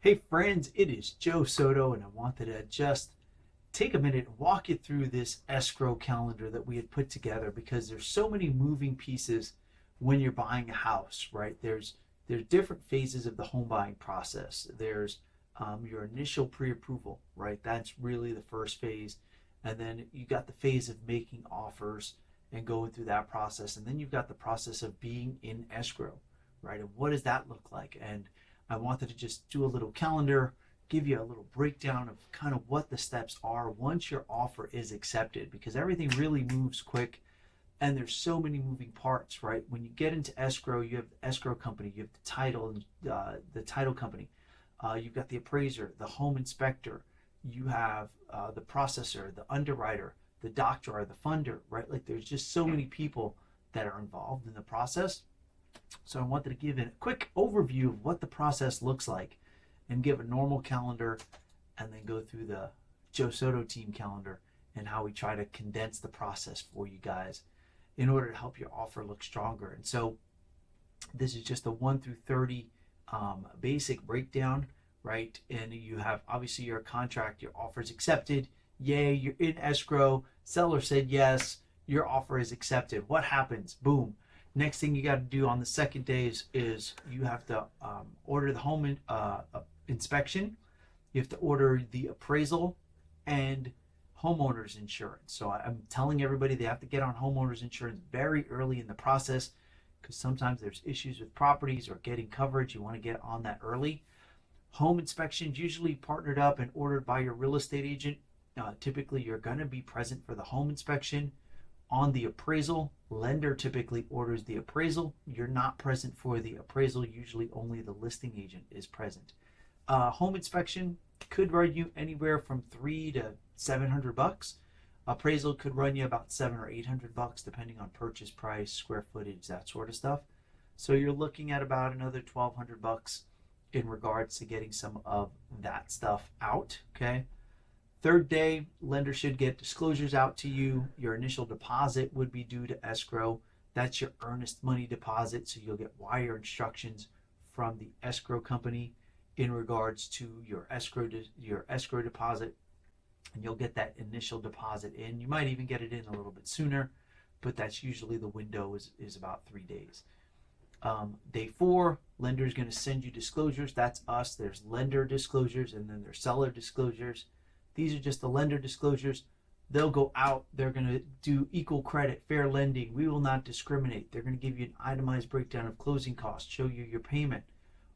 Hey friends, it is Joe Soto, and I wanted to just take a minute and walk you through this escrow calendar that we had put together because there's so many moving pieces when you're buying a house, right? There's different phases of the home buying process. There's your initial pre-approval, right? That's really the first phase, and then you got the phase of making offers and going through that process, and then you've got the process of being in escrow, right? And what does that look like? And I wanted to just do a little calendar, give you a little breakdown of kind of what the steps are once your offer is accepted, because everything really moves quick and there's so many moving parts, right? When you get into escrow, you have the escrow company, you have the title company, you've got the appraiser, the home inspector, you have the processor, the underwriter, the doctor, or the funder, right? Like there's just so many people that are involved in the process. So I wanted to give a quick overview of what the process looks like and give a normal calendar and then go through the Joe Soto team calendar and how we try to condense the process for you guys in order to help your offer look stronger. And so this is just a 1 through 30 basic breakdown, right? And you have obviously your contract, your offer is accepted. Yay, you're in escrow. Seller said yes, your offer is accepted. What happens? Boom. Next thing you got to do on the second day is you have to order the home inspection. You have to order the appraisal and homeowners insurance. So I'm telling everybody they have to get on homeowners insurance very early in the process because sometimes there's issues with properties or getting coverage. You want to get on that early. Home inspections usually partnered up and ordered by your real estate agent. Typically, you're going to be present for the home inspection. On the appraisal, lender typically orders the appraisal. You're not present for the appraisal. Usually only the listing agent is present. Home inspection could run you anywhere from $300 to $700. Appraisal could run you about $700 or $800 depending on purchase price, square footage, that sort of stuff. So you're looking at about another $1,200 in regards to getting some of that stuff out. Okay. Third day, lender should get disclosures out to you. Your initial deposit would be due to escrow. That's your earnest money deposit. So you'll get wire instructions from the escrow company in regards to your escrow deposit, and you'll get that initial deposit in. You might even get it in a little bit sooner, but that's usually the window is about 3 days. Day 4, lender is going to send you disclosures. That's us. There's lender disclosures and then there's seller disclosures. These are just the lender disclosures. They'll go out. They're going to do equal credit, fair lending. We will not discriminate. They're going to give you an itemized breakdown of closing costs, show you your payment,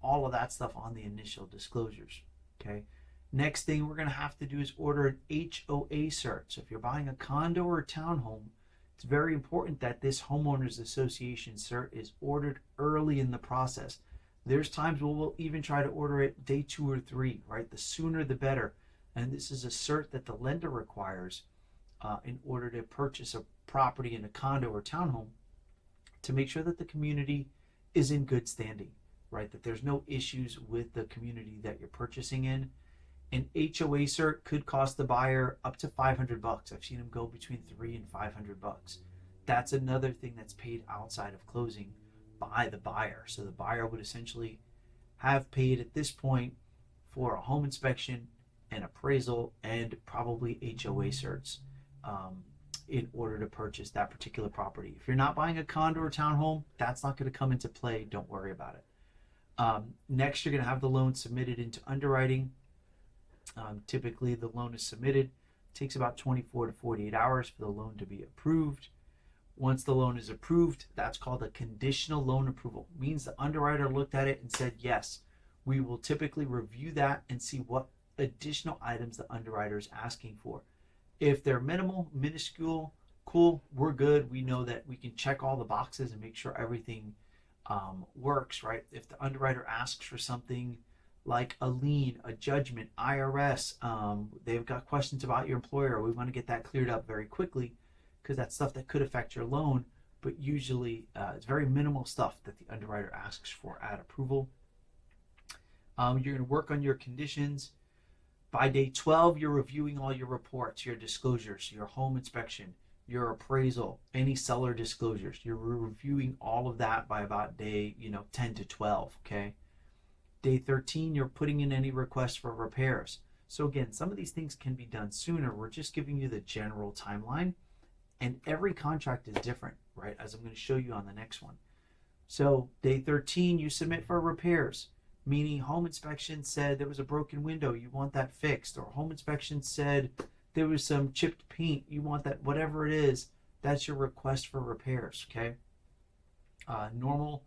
all of that stuff on the initial disclosures. Okay. Next thing we're going to have to do is order an HOA cert. So if you're buying a condo or a townhome, it's very important that this homeowners association cert is ordered early in the process. There's times where we'll even try to order it day 2 or 3, right? The sooner the better. And this is a cert that the lender requires in order to purchase a property in a condo or townhome to make sure that the community is in good standing, right? That there's no issues with the community that you're purchasing in. An HOA cert could cost the buyer up to $500. I've seen them go between $300 and $500. That's another thing that's paid outside of closing by the buyer. So the buyer would essentially have paid at this point for a home inspection, an appraisal, and probably HOA certs in order to purchase that particular property. If you're not buying a condo or townhome, that's not going to come into play. Don't worry about it. Next, you're going to have the loan submitted into underwriting. Typically, the loan is submitted. It takes about 24 to 48 hours for the loan to be approved. Once the loan is approved, that's called a conditional loan approval. It means the underwriter looked at it and said, yes, we will typically review that and see what additional items the underwriter is asking for. If they're minimal, minuscule, cool, we're good. We know that we can check all the boxes and make sure everything works, right? If the underwriter asks for something like a lien, a judgment, IRS, they've got questions about your employer, we want to get that cleared up very quickly because that's stuff that could affect your loan, but usually it's very minimal stuff that the underwriter asks for at approval. You're going to work on your conditions. By day 12, you're reviewing all your reports, your disclosures, your home inspection, your appraisal, any seller disclosures. You're reviewing all of that by about day 10 to 12, okay? Day 13, you're putting in any requests for repairs. So again, some of these things can be done sooner. We're just giving you the general timeline, and every contract is different, right? As I'm going to show you on the next one. So day 13, you submit for repairs, meaning home inspection said there was a broken window, you want that fixed, or home inspection said there was some chipped paint, you want that, whatever it is, that's your request for repairs, okay? Normal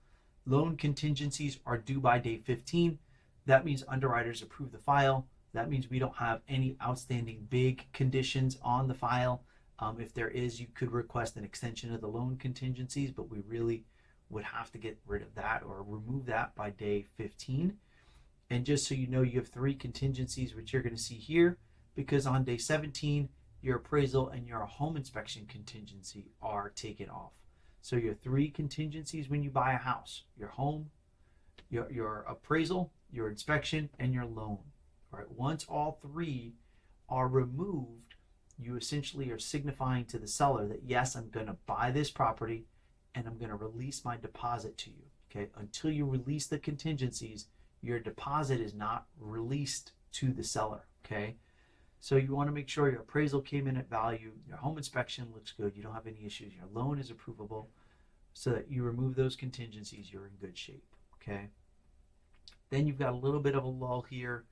loan contingencies are due by day 15. That means underwriters approve the file. That means we don't have any outstanding big conditions on the file. If there is, you could request an extension of the loan contingencies, but we really would have to get rid of that or remove that by day 15. And just so you know, you have 3 contingencies, which you're going to see here, because on day 17, your appraisal and your home inspection contingency are taken off. So your 3 contingencies when you buy a house: your home, your appraisal, your inspection, and your loan. All right. Once all 3 are removed, you essentially are signifying to the seller that, yes, I'm going to buy this property and I'm going to release my deposit to you. Okay. Until you release the contingencies, your deposit is not released to the seller. Okay. So you want to make sure your appraisal came in at value, your home inspection looks good, you don't have any issues, your loan is approvable, so that you remove those contingencies, you're in good shape. Okay. Then you've got a little bit of a lull here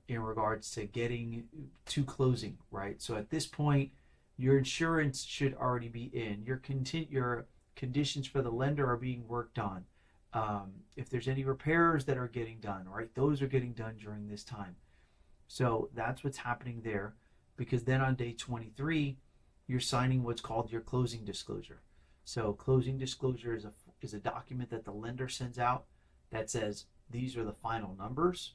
in regards to getting to closing, right? So at this point, your insurance should already be in. Your conditions for the lender are being worked on. If there's any repairs that are getting done, right, those are getting done during this time. So that's what's happening there, because then on day 23, you're signing what's called your closing disclosure. So closing disclosure is a document that the lender sends out that says these are the final numbers.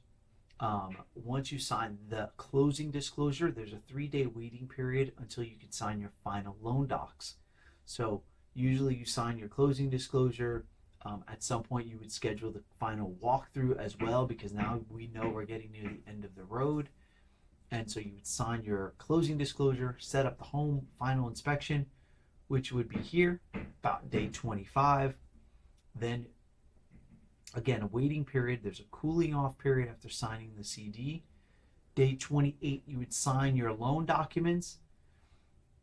Once you sign the closing disclosure, there's a 3-day waiting period until you can sign your final loan docs. So usually you sign your closing disclosure. At some point you would schedule the final walkthrough as well, because now we know we're getting near the end of the road. And so you would sign your closing disclosure, set up the home final inspection, which would be here about day 25. Then again, a waiting period. There's a cooling off period after signing the CD. Day 28, you would sign your loan documents.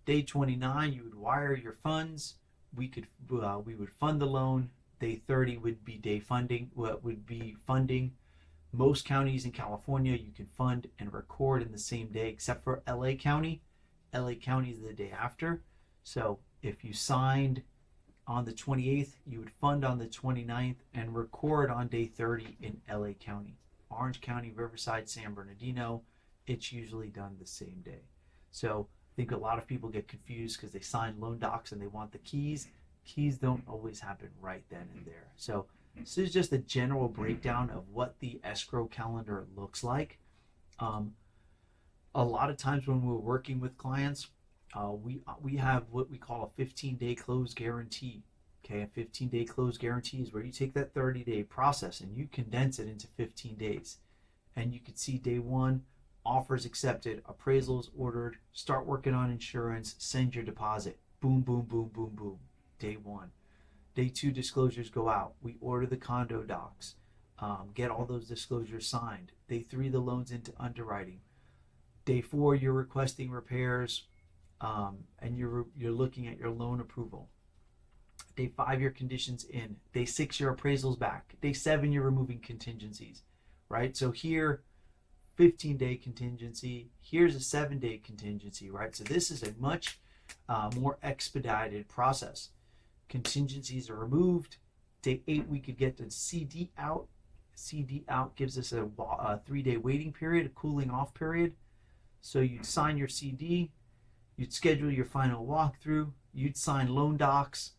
Day 29, you would wire your funds. We would fund the loan. Day 30 would be funding. Most counties in California, you can fund and record in the same day, except for LA County. LA County is the day after. So if you signed on the 28th, you would fund on the 29th and record on day 30 in LA County. Orange County, Riverside, San Bernardino, it's usually done the same day. So I think a lot of people get confused because they sign loan docs and they want the keys. Keys don't always happen right then and there. So this is just a general breakdown of what the escrow calendar looks like. A lot of times when we're working with clients, we have what we call a 15-day close guarantee. Okay, a 15-day close guarantee is where you take that 30-day process and you condense it into 15 days. And you can see day 1, offers accepted, appraisals ordered, start working on insurance, send your deposit. Boom, boom, boom, boom, boom. Day 1. Day 2, disclosures go out. We order the condo docs, get all those disclosures signed. Day 3, the loan's into underwriting. Day 4, you're requesting repairs, and you're looking at your loan approval. Day 5, your conditions in. Day 6, your appraisals back. Day 7, you're removing contingencies, right? So here, 15-day contingency. Here's a 7-day contingency, right? So this is a much more expedited process. Contingencies are removed. Day 8, we could get the CD out. CD out gives us a 3-day waiting period, a cooling off period. So you'd sign your CD, you'd schedule your final walkthrough, you'd sign loan docs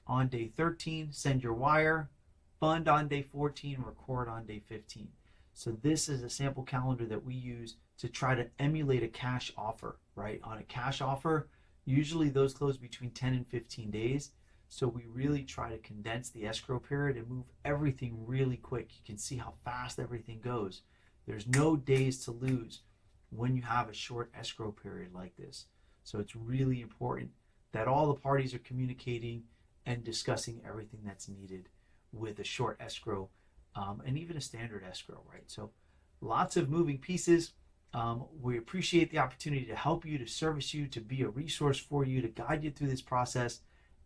on day 13, send your wire, fund on day 14, record on day 15. So this is a sample calendar that we use to try to emulate a cash offer, right? On a cash offer, usually those close between 10 and 15 days. So we really try to condense the escrow period and move everything really quick. You can see how fast everything goes. There's no days to lose when you have a short escrow period like this. So it's really important that all the parties are communicating and discussing everything that's needed with a short escrow and even a standard escrow, right? So lots of moving pieces. We appreciate the opportunity to help you, to service you, to be a resource for you, to guide you through this process.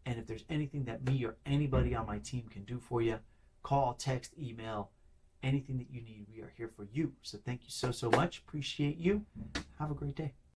And if there's anything that me or anybody on my team can do for you, call, text, email, anything that you need, we are here for you. So thank you so much. Appreciate you. Have a great day.